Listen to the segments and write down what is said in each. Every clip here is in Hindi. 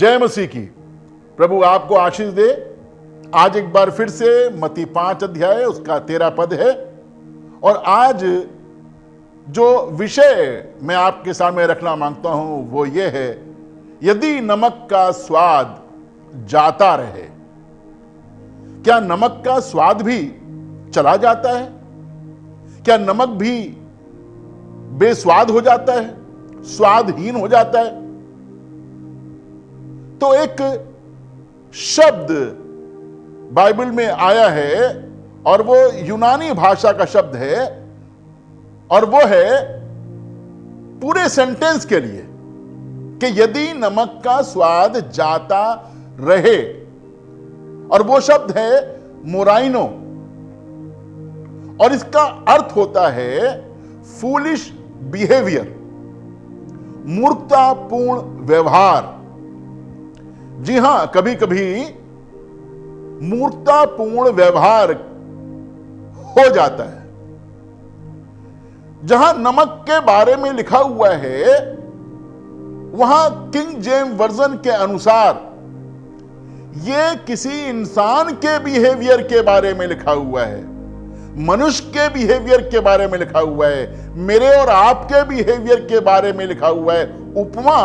जय मसीह की। प्रभु आपको आशीष दे। आज एक बार फिर से मत्ती 5 अध्याय उसका 13 पद है, और आज जो विषय मैं आपके सामने रखना मांगता हूं वो ये है, यदि नमक का स्वाद जाता रहे। क्या नमक का स्वाद भी चला जाता है? क्या नमक भी बेस्वाद हो जाता है, स्वादहीन हो जाता है? तो एक शब्द बाइबल में आया है, और वो यूनानी भाषा का शब्द है, और वो है पूरे सेंटेंस के लिए कि यदि नमक का स्वाद जाता रहे, और वो शब्द है मोराइनो, और इसका अर्थ होता है फूलिश बिहेवियर, मूर्खतापूर्ण व्यवहार। जी हां, कभी कभी मूर्खतापूर्ण व्यवहार हो जाता है। जहां नमक के बारे में लिखा हुआ है, वहां किंग जेम्स वर्जन के अनुसार यह किसी इंसान के बिहेवियर के बारे में लिखा हुआ है, मनुष्य के बिहेवियर के बारे में लिखा हुआ है, मेरे और आपके बिहेवियर के बारे में लिखा हुआ है। उपमा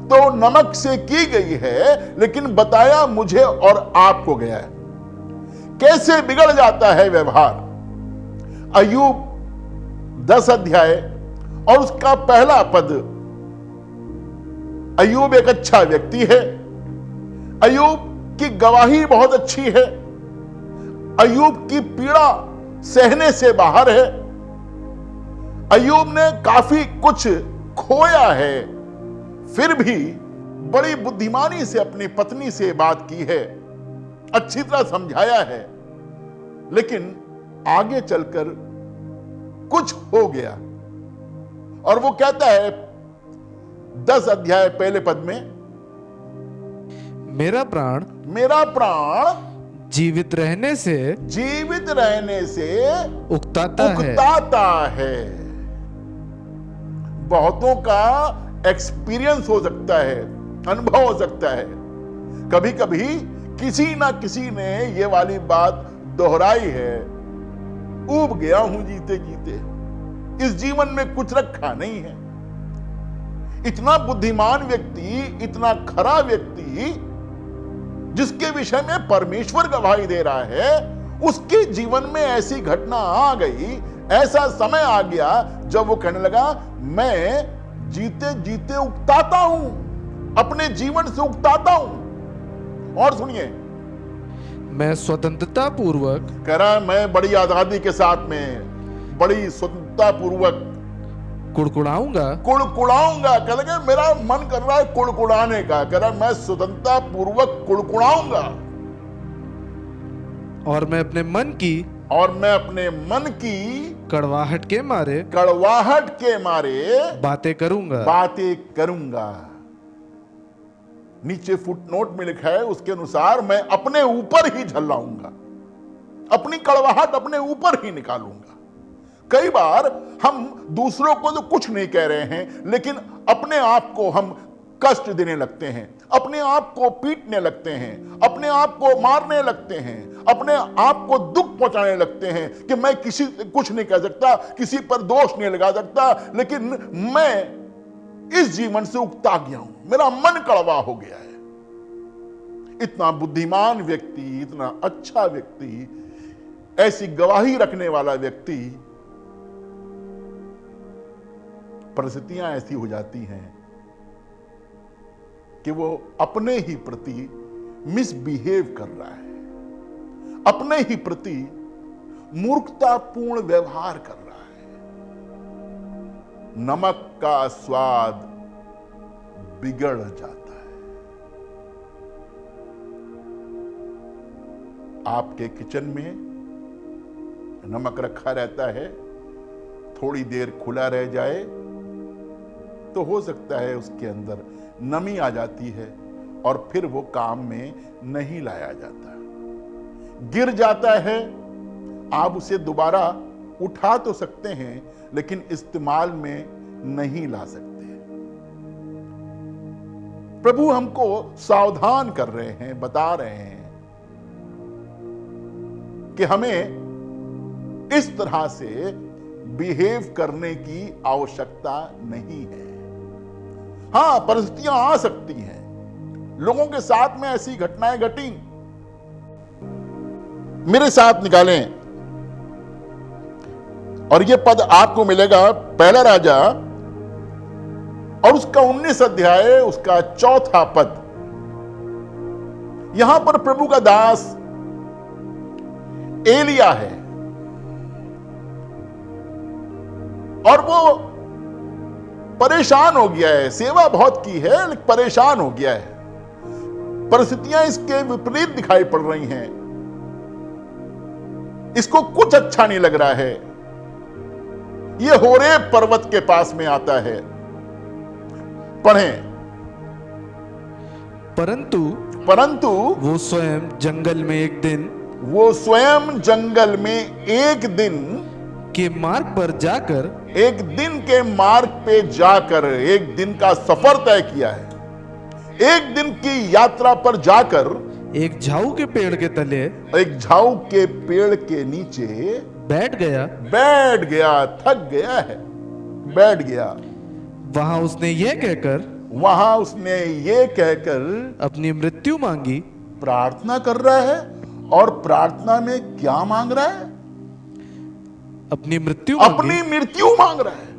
तो नमक से की गई है, लेकिन बताया मुझे और आपको गया है कैसे बिगड़ जाता है व्यवहार। अय्यूब 10 अध्याय और उसका पहला पद। अय्यूब एक अच्छा व्यक्ति है। अय्यूब की गवाही बहुत अच्छी है। अय्यूब की पीड़ा सहने से बाहर है। अय्यूब ने काफी कुछ खोया है, फिर भी बड़ी बुद्धिमानी से अपनी पत्नी से बात की है, अच्छी तरह समझाया है, लेकिन आगे चलकर कुछ हो गया। और वो कहता है 10 अध्याय पहले पद में, मेरा प्राण जीवित रहने से उकताता है। बहुतों का एक्सपीरियंस हो सकता है, अनुभव हो सकता है। कभी कभी किसी ना किसी ने ये वाली बात दोहराई है, ऊब गया हूं जीते जीते, इस जीवन में कुछ रखा नहीं है। इतना बुद्धिमान व्यक्ति, इतना खरा व्यक्ति, जिसके विषय में परमेश्वर गवाही दे रहा है, उसके जीवन में ऐसी घटना आ गई, ऐसा समय आ गया जब वो कहने लगा, मैं जीते जीते उकताता हूं, अपने जीवन से उकताता हूं। और सुनिए, मैं स्वतंत्रता पूर्वक कह रहा है, मैं बड़ी आजादी के साथ में बड़ी स्वतंत्रता पूर्वक कुड़कुड़ाऊंगा। कह लगे मेरा मन कर रहा है कुड़कुड़ाने का। कह रहा है, मैं स्वतंत्रता पूर्वक कुड़कुड़ाऊंगा, और मैं अपने मन की कड़वाहट के मारे बातें करूंगा। नीचे फुटनोट में लिखा है, उसके अनुसार मैं अपने ऊपर ही झल्लाऊंगा, अपनी कड़वाहट अपने ऊपर ही निकालूंगा। कई बार हम दूसरों को तो कुछ नहीं कह रहे हैं, लेकिन अपने आप को हम कष्ट देने लगते हैं, अपने आप को पीटने लगते हैं, अपने आप को मारने लगते हैं, अपने आप को दुख पहुंचाने लगते हैं कि मैं किसी कुछ नहीं कह सकता, किसी पर दोष नहीं लगा सकता, लेकिन मैं इस जीवन से उकता गया हूं, मेरा मन कड़वा हो गया है। इतना बुद्धिमान व्यक्ति, इतना अच्छा व्यक्ति, ऐसी गवाही रखने वाला व्यक्ति, परिस्थितियां ऐसी हो जाती हैं कि वो अपने ही प्रति मिसबिहेव कर रहा है, अपने ही प्रति मूर्खतापूर्ण व्यवहार कर रहा है। नमक का स्वाद बिगड़ जाता है। आपके किचन में नमक रखा रहता है, थोड़ी देर खुला रह जाए तो हो सकता है उसके अंदर नमी आ जाती है, और फिर वो काम में नहीं लाया जाता, गिर जाता है। आप उसे दोबारा उठा तो सकते हैं, लेकिन इस्तेमाल में नहीं ला सकते। प्रभु हमको सावधान कर रहे हैं, बता रहे हैं कि हमें इस तरह से बिहेव करने की आवश्यकता नहीं है। हां, परिस्थितियां आ सकती हैं, लोगों के साथ में ऐसी घटनाएं घटी। मेरे साथ निकालें और यह पद आपको मिलेगा पहला राजा और उसका 19 अध्याय, उसका 4 पद। यहां पर प्रभु का दास एलिया है और वो परेशान हो गया है। सेवा बहुत की है लेकिन परेशान हो गया है। परिस्थितियां इसके विपरीत दिखाई पड़ रही हैं, इसको कुछ अच्छा नहीं लग रहा है। ये होरेब पर्वत के पास में आता है। पढ़ें। परंतु वो स्वयं जंगल में एक दिन के मार्ग पर जाकर, एक दिन के मार्ग पे जाकर, एक दिन का सफर तय किया है, एक दिन की यात्रा पर जाकर एक झाऊ के पेड़ के तले, एक झाऊ के पेड़ के नीचे बैठ गया, थक गया है, बैठ गया। वहां उसने ये कहकर अपनी मृत्यु मांगी। प्रार्थना कर रहा है और प्रार्थना में क्या मांग रहा है? अपनी मृत्यु मांग रहा है।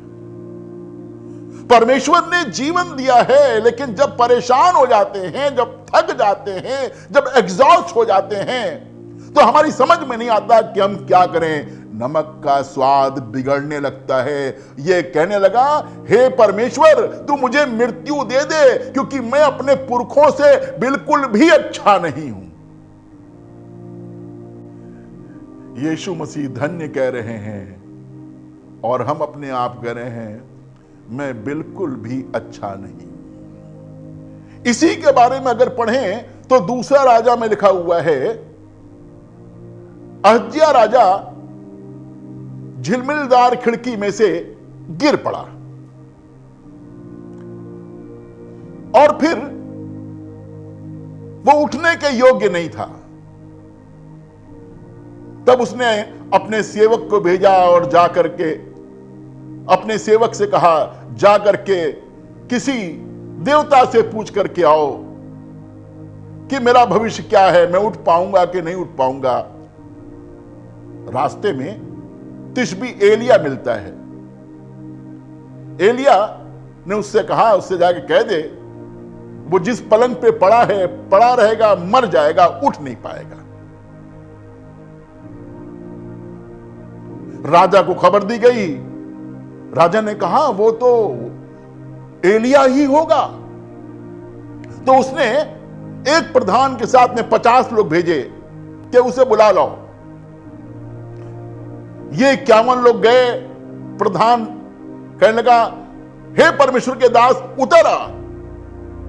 परमेश्वर ने जीवन दिया है, लेकिन जब परेशान हो जाते हैं, जब थक जाते हैं, जब एग्जॉस्ट हो जाते हैं, तो हमारी समझ में नहीं आता कि हम क्या करें। नमक का स्वाद बिगड़ने लगता है। ये कहने लगा, हे परमेश्वर, तू मुझे मृत्यु दे दे, क्योंकि मैं अपने पुरखों से बिल्कुल भी अच्छा नहीं हूं। यीशु मसीह धन्य कह रहे हैं और हम अपने आप कह रहे हैं, मैं बिल्कुल भी अच्छा नहीं। इसी के बारे में अगर पढ़ें तो दूसरा राजा में लिखा हुआ है, अहज्या राजा झिलमिलदार खिड़की में से गिर पड़ा और फिर वो उठने के योग्य नहीं था। तब उसने अपने सेवक को भेजा और जाकर के अपने सेवक से कहा, जाकर के किसी देवता से पूछ करके आओ कि मेरा भविष्य क्या है, मैं उठ पाऊंगा कि नहीं उठ पाऊंगा। रास्ते में तिशबी एलिया मिलता है। एलिया ने उससे कहा, उससे जाके कह दे, वो जिस पलंग पे पड़ा रहेगा, मर जाएगा, उठ नहीं पाएगा। राजा को खबर दी गई। राजा ने कहा, वो तो एलिया ही होगा। तो उसने एक प्रधान के साथ में 50 लोग भेजे कि उसे बुला लाओ। ये 51 लोग गए। प्रधान कहने लगा, हे परमेश्वर के दास, उतर आ।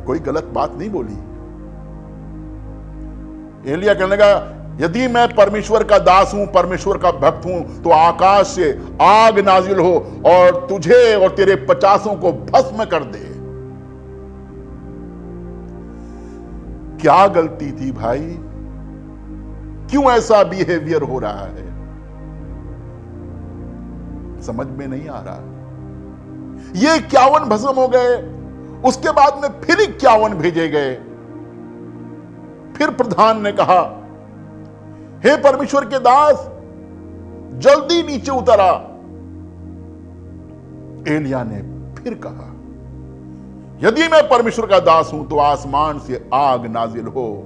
कोई गलत बात नहीं बोली। एलिया कहने लगा, यदि मैं परमेश्वर का दास हूं, परमेश्वर का भक्त हूं, तो आकाश से आग नाजिल हो और तुझे और तेरे 50 को भस्म कर दे। क्या गलती थी भाई? क्यों ऐसा बिहेवियर हो रहा है? समझ में नहीं आ रहा। ये 51 भस्म हो गए। उसके बाद में फिर 51 भेजे गए। फिर प्रधान ने कहा, हे परमेश्वर के दास, जल्दी नीचे उतर आ। एलिया ने फिर कहा, यदि मैं परमेश्वर का दास हूं तो आसमान से आग नाजिल हो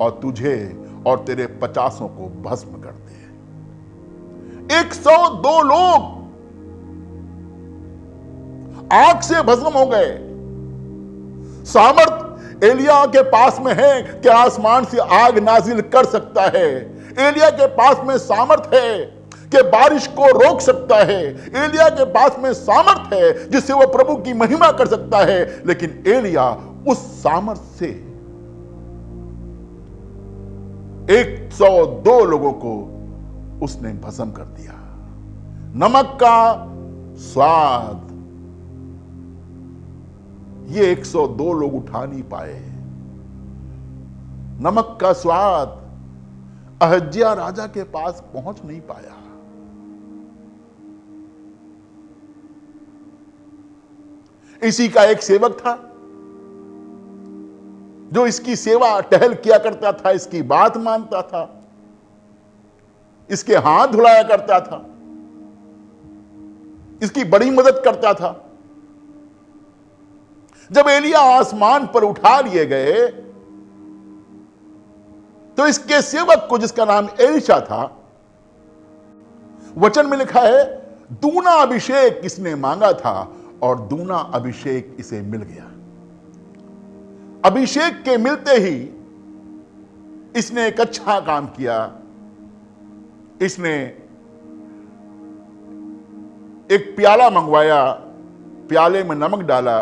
और तुझे और तेरे 50 को भस्म कर दे। 102 लोग आग से भस्म हो गए। सामर्थ एलिया के पास में है कि आसमान से आग नाजिल कर सकता है। एलिया के पास में सामर्थ है कि बारिश को रोक सकता है। एलिया के पास में सामर्थ है जिससे वह प्रभु की महिमा कर सकता है। लेकिन एलिया उस सामर्थ से 102 लोगों को उसने भस्म कर दिया। नमक का स्वाद ये 102 लोग उठा नहीं पाए। नमक का स्वाद अहज्या राजा के पास पहुंच नहीं पाया। इसी का एक सेवक था जो इसकी सेवा टहल किया करता था, इसकी बात मानता था, इसके हाथ धुलाया करता था, इसकी बड़ी मदद करता था। जब एलिया आसमान पर उठा लिए गए तो इसके सेवक को, जिसका नाम एलिशा था, वचन में लिखा है दूना अभिषेक इसने मांगा था और दूना अभिषेक इसे मिल गया। अभिषेक के मिलते ही इसने एक अच्छा काम किया। इसने एक प्याला मंगवाया, प्याले में नमक डाला,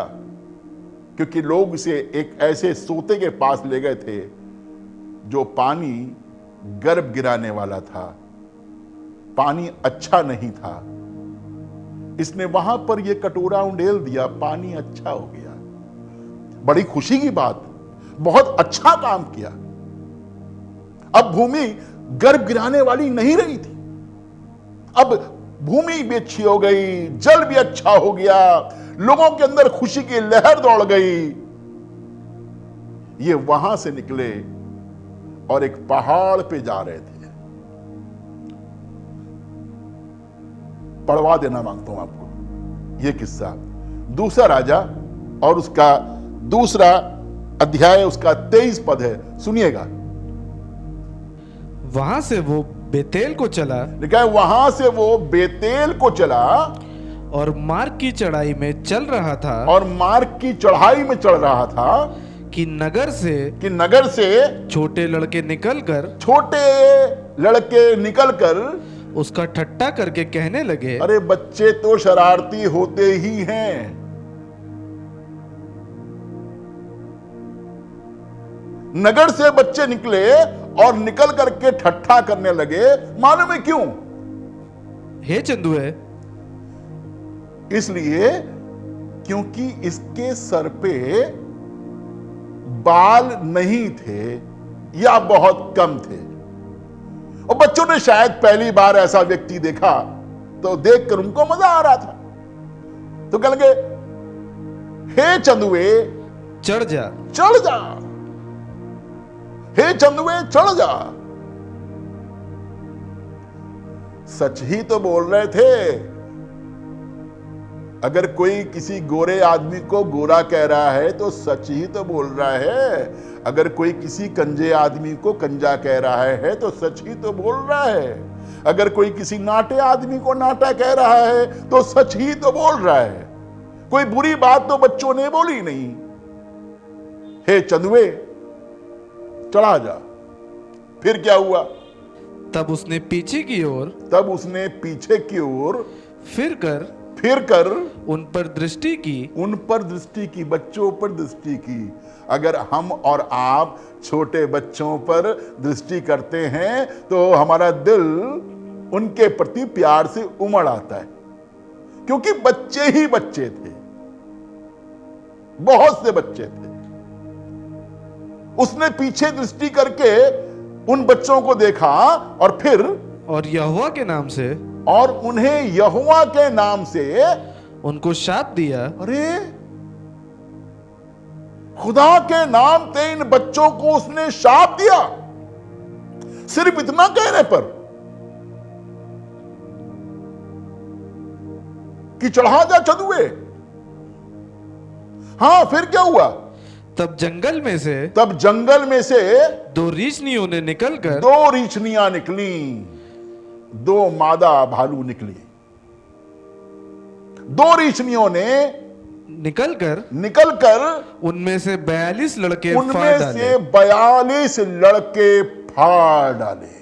क्योंकि लोग इसे एक ऐसे सोते के पास ले गए थे जो पानी गर्भ गिराने वाला था, पानी अच्छा नहीं था। इसने वहां पर यह कटोरा उंडेल दिया, पानी अच्छा हो गया। बड़ी खुशी की बात, बहुत अच्छा काम किया। अब भूमि गर्भ गिराने वाली नहीं रही थी, अब भूमि भी अच्छी हो गई, जल भी अच्छा हो गया, लोगों के अंदर खुशी की लहर दौड़ गई। ये वहां से निकले और एक पहाड़ पे जा रहे थे। पढ़वा देना मांगता हूं आपको यह किस्सा, दूसरा राजा और उसका दूसरा अध्याय, उसका 23 पद है, सुनिएगा। वहां से वो बेतेल को चला लिखा है वहां से वो बेतेल को चला और मार्ग की चढ़ाई में चल रहा था, और मार्ग की चढ़ाई में चढ़ रहा था कि नगर से छोटे लड़के निकलकर उसका ठट्टा करके कहने लगे, अरे बच्चे तो शरारती होते ही हैं। नगर से बच्चे निकले और निकल करके ठट्ठा करने लगे। मालूम है क्यों? हे चंदुए, इसलिए क्योंकि इसके सर पे बाल नहीं थे या बहुत कम थे। और बच्चों ने शायद पहली बार ऐसा व्यक्ति देखा, तो देखकर उनको मजा आ रहा था, तो कह लगे, हे चंदुए चढ़ जा, हे चंदुए चढ़ जा। सच ही तो बोल रहे थे। अगर कोई किसी गोरे आदमी को गोरा कह रहा है तो सच ही तो बोल रहा है। अगर कोई किसी कंजे आदमी को कंजा कह रहा है तो सच ही तो बोल रहा है। अगर कोई किसी नाटे आदमी को नाटा कह रहा है तो सच ही तो बोल रहा है। कोई बुरी बात तो बच्चों ने बोली नहीं। हे चंदुए चढ़ा जा। फिर क्या हुआ? तब उसने पीछे की ओर फिर कर उन पर दृष्टि की, बच्चों पर दृष्टि की। अगर हम और आप छोटे बच्चों पर दृष्टि करते हैं तो हमारा दिल उनके प्रति प्यार से उमड़ आता है, क्योंकि बच्चे ही बच्चे थे, बहुत से बच्चे थे। उसने पीछे दृष्टि करके उन बच्चों को देखा और फिर यहोवा के नाम से, और उन्हें यहोवा के नाम से उनको शाप दिया। अरे खुदा के नाम से इन बच्चों को उसने शाप दिया। सिर्फ इतना कहने पर कि चढ़ा जा चंदुए। हां, फिर क्या हुआ? तब जंगल में से दो रीछनियों निकली, दो मादा भालू निकली। दो रीछनियों ने निकलकर उनमें से 42 लड़के फाड़ डाले।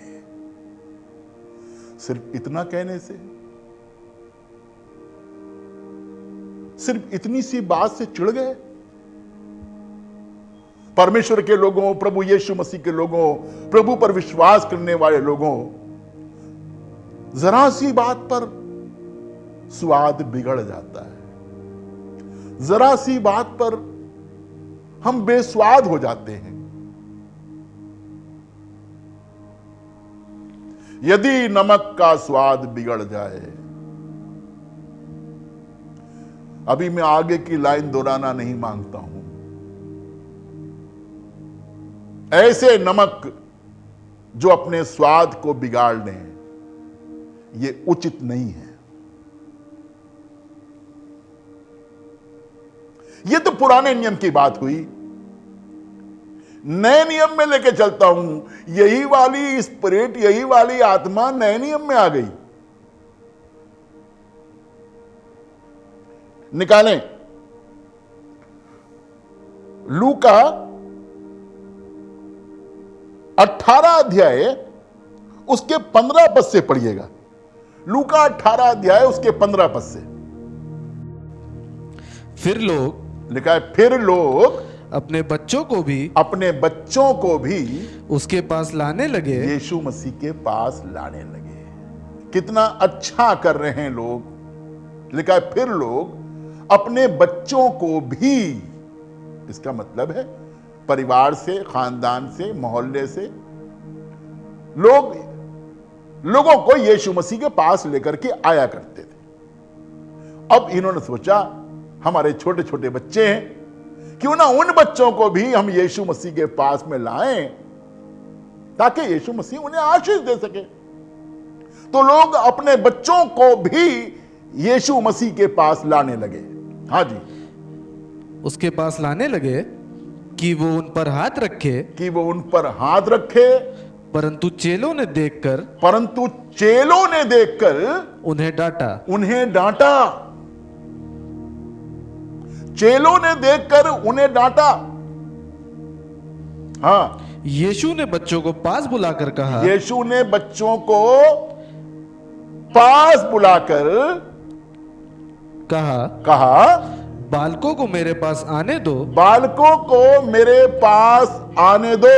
सिर्फ इतना कहने से, सिर्फ इतनी सी बात से चिढ़ गए। परमेश्वर के लोगों, प्रभु यीशु मसीह के लोगों, प्रभु पर विश्वास करने वाले लोगों, जरा सी बात पर स्वाद बिगड़ जाता है, जरा सी बात पर हम बेस्वाद हो जाते हैं। यदि नमक का स्वाद बिगड़ जाए, अभी मैं आगे की लाइन दोहराना नहीं मांगता हूं, ऐसे नमक जो अपने स्वाद को बिगाड़ लें, ये उचित नहीं है। ये तो पुराने नियम की बात हुई। नए नियम में लेके चलता हूं, यही वाली स्पिरिट, यही वाली आत्मा नए नियम में आ गई। निकालें लूका 18 अध्याय उसके 15 पद से पढ़िएगा। लूका 18 अध्याय उसके 15 पद से। फिर लोग लिखा है, फिर लोग अपने बच्चों को भी उसके पास लाने लगे, यीशु मसीह के पास लाने लगे। कितना अच्छा कर रहे हैं लोग। लिखा है, फिर लोग अपने बच्चों को भी, इसका मतलब है परिवार से, खानदान से, मोहल्ले से लोगों को यीशु मसीह के पास लेकर के आया करते थे। अब इन्होंने सोचा, हमारे छोटे छोटे बच्चे हैं, क्यों ना उन बच्चों को भी हम यीशु मसीह के पास में लाएं, ताकि यीशु मसीह उन्हें आशीष दे सके। तो लोग अपने बच्चों को भी यीशु मसीह के पास लाने लगे। हाँ जी, उसके पास लाने लगे कि वो उन पर हाथ रखे, परंतु चेलों ने देखकर उन्हें डांटा। चेलों ने देखकर उन्हें डांटा। हाँ, यीशु ने बच्चों को पास बुलाकर कहा, बालकों को मेरे पास आने दो,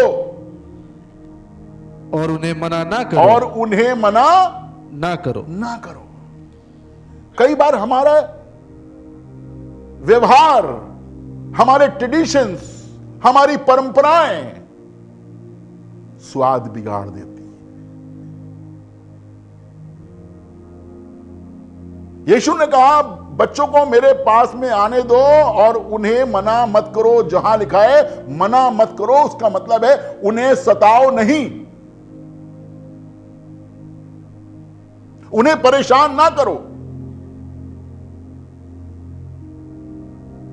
और उन्हें मना ना करो। कई बार हमारा व्यवहार, हमारे ट्रेडिशंस, हमारी परंपराएं स्वाद बिगाड़ देती है। यीशु ने कहा, बच्चों को मेरे पास में आने दो और उन्हें मना मत करो। जहां लिखा है मना मत करो, उसका मतलब है उन्हें सताओ नहीं, उन्हें परेशान ना करो।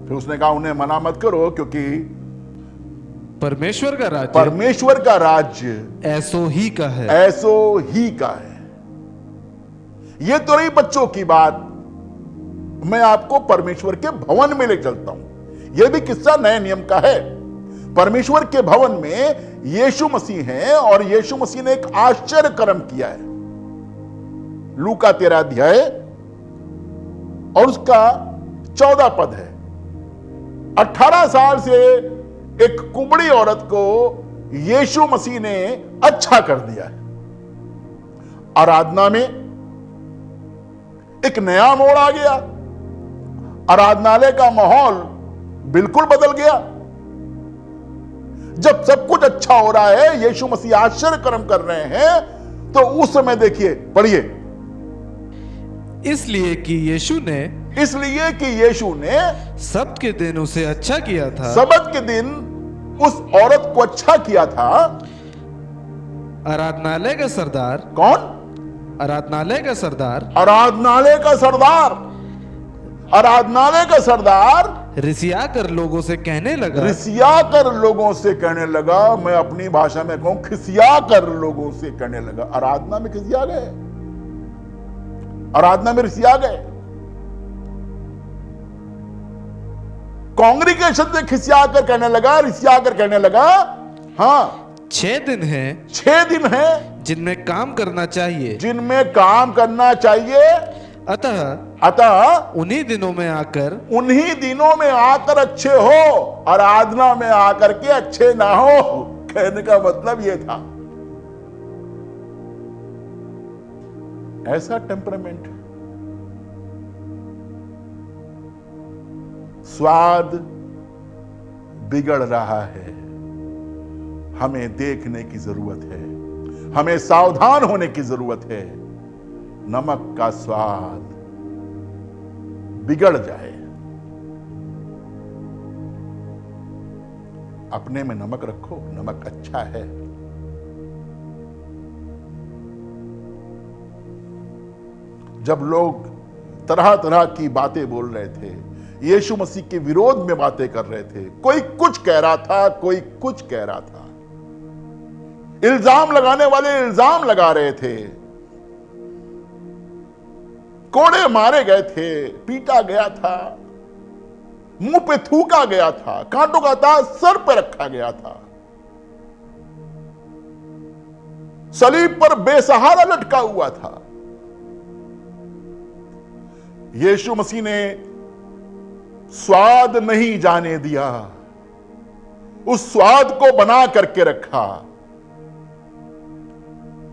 फिर उसने कहा, उन्हें मना मत करो, क्योंकि परमेश्वर का राज्य ऐसो ही का है। यह तो रही बच्चों की बात। मैं आपको परमेश्वर के भवन में ले चलता हूं। यह भी किस्सा नए नियम का है। परमेश्वर के भवन में यीशु मसीह हैं और यीशु मसीह ने एक आश्चर्य कर्म किया है। लूका 13 अध्याय और उसका 14 पद है। 18 साल से एक कुबड़ी औरत को यीशु मसीह ने अच्छा कर दिया है। आराधना में एक नया मोड़ आ गया। आराधनालय का माहौल बिल्कुल बदल गया। जब सब कुछ अच्छा हो रहा है, यीशु मसीह आश्चर्य कर्म कर रहे हैं, तो उस समय देखिए, पढ़िए, इसलिए कि यीशु ने सब्त के दिन उसे अच्छा किया था। सब्त के दिन उस औरत को अच्छा किया था। आराधनालय का सरदार कौन? आराधनालय का सरदार रिसिया कर लोगों से कहने लगा, मैं अपनी भाषा में कहूं, खिसिया कर लोगों से कहने लगा। आराधना में खिसिया गए, आराधना में रिसिया गए। कांग्रीगेशन से खिसिया कर कहने लगा, रिसिया कर कहने लगा, हाँ, 6 दिन है जिनमें काम करना चाहिए, अतः उन्हीं दिनों में आकर अच्छे हो, आराधना में आकर के अच्छे ना हो। कहने का मतलब यह था। ऐसा टेम्परामेंट, स्वाद बिगड़ रहा है। हमें देखने की जरूरत है, हमें सावधान होने की जरूरत है। नमक का स्वाद बिगड़ जाए। अपने में नमक रखो, नमक अच्छा है। जब लोग तरह तरह की बातें बोल रहे थे, यीशु मसीह के विरोध में बातें कर रहे थे, कोई कुछ कह रहा था, कोई कुछ कह रहा था, इल्जाम लगाने वाले इल्जाम लगा रहे थे, कोड़े मारे गए थे, पीटा गया था, मुंह पे थूका गया था, कांटों का ताज सर पर रखा गया था, सलीब पर बेसहारा लटका हुआ था। यीशु मसीह ने स्वाद नहीं जाने दिया, उस स्वाद को बना करके रखा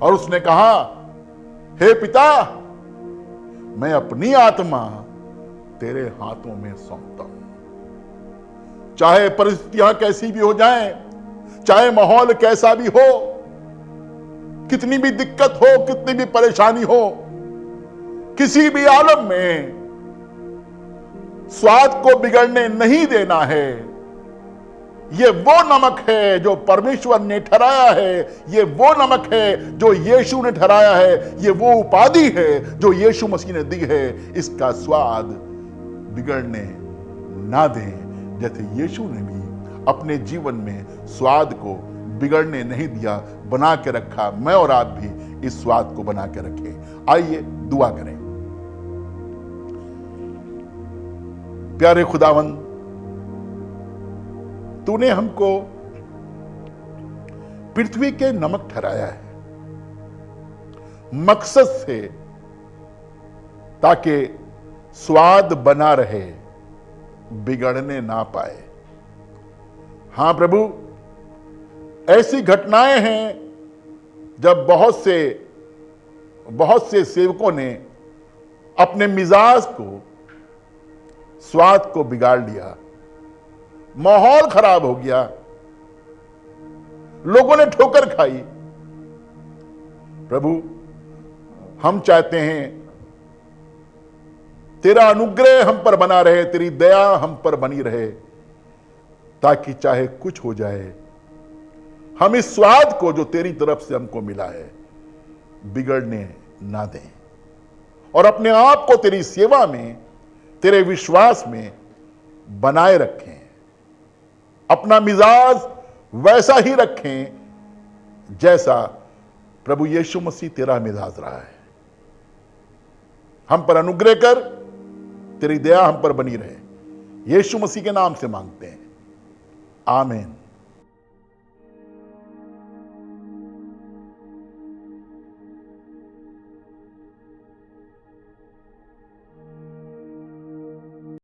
और उसने कहा, हे पिता, मैं अपनी आत्मा तेरे हाथों में सौंपता हूं। चाहे परिस्थितियां कैसी भी हो जाएं, चाहे माहौल कैसा भी हो, कितनी भी दिक्कत हो, कितनी भी परेशानी हो, किसी भी आलम में स्वाद को बिगड़ने नहीं देना है। यह वो नमक है जो परमेश्वर ने ठहराया है, यह वो नमक है जो यीशु ने ठहराया है, यह वो उपाधि है जो यीशु मसीह ने दी है। इसका स्वाद बिगड़ने ना दें, जैसे यीशु ने भी अपने जीवन में स्वाद को बिगड़ने नहीं दिया, बना के रखा। मैं और आप भी इस स्वाद को बना के रखें। आइए दुआ करें। प्यारे खुदावन, तूने हमको पृथ्वी के नमक ठहराया है मकसद से, ताकि स्वाद बना रहे, बिगड़ने ना पाए। हां प्रभु, ऐसी घटनाएं हैं जब बहुत से सेवकों ने अपने मिजाज को, स्वाद को बिगाड़ लिया, माहौल खराब हो गया, लोगों ने ठोकर खाई। प्रभु, हम चाहते हैं तेरा अनुग्रह हम पर बना रहे, तेरी दया हम पर बनी रहे, ताकि चाहे कुछ हो जाए, हम इस स्वाद को जो तेरी तरफ से हमको मिला है बिगड़ने ना दें, और अपने आप को तेरी सेवा में, तेरे विश्वास में बनाए रखें। अपना मिजाज वैसा ही रखें जैसा प्रभु यीशु मसीह तेरा मिजाज रहा है। हम पर अनुग्रह कर, तेरी दया हम पर बनी रहे। यीशु मसीह के नाम से मांगते हैं, आमीन।